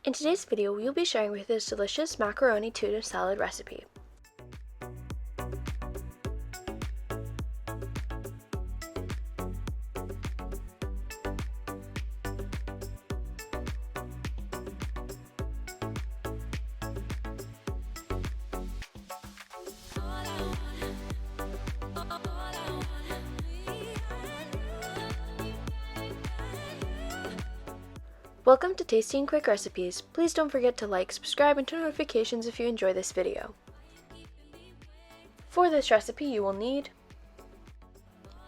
In today's video, we will be sharing with you this delicious macaroni tuna salad recipe. Welcome to Tasty and Quick Recipes. Please don't forget to like, subscribe, and turn on notifications if you enjoy this video. For this recipe, you will need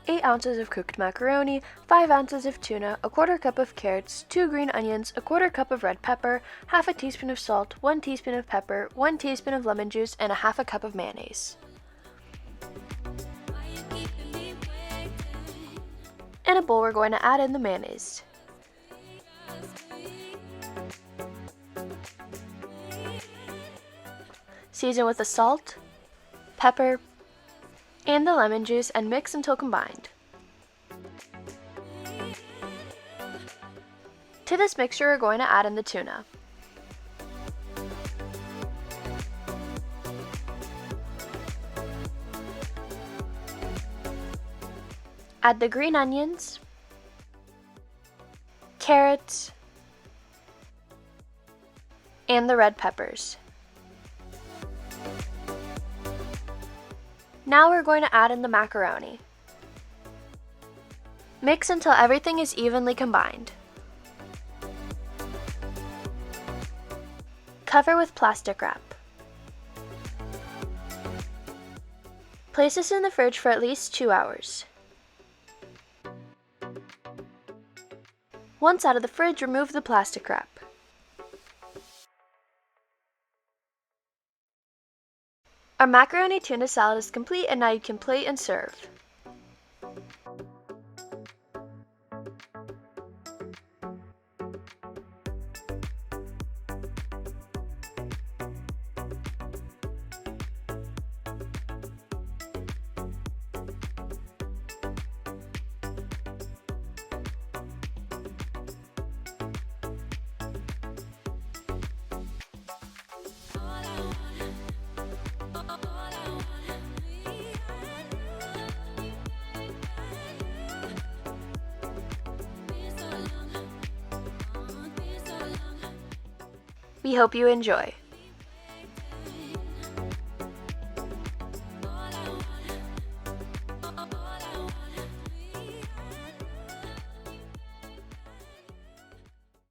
8 ounces of cooked macaroni, 5 ounces of tuna, a quarter cup of carrots, 2 green onions, a quarter cup of red pepper, half a teaspoon of salt, 1 teaspoon of pepper, 1 teaspoon of lemon juice, and a half a cup of mayonnaise. In a bowl, we're going to add in the mayonnaise. Season with the salt, pepper, and the lemon juice and mix until combined. To this mixture, we're going to add in the tuna. Add the green onions, carrots, and the red peppers. Now we're going to add in the macaroni. Mix until everything is evenly combined. Cover with plastic wrap. Place this in the fridge for at least 2 hours. Once out of the fridge, remove the plastic wrap. Our macaroni tuna salad is complete, and now you can plate and serve. We hope you enjoy.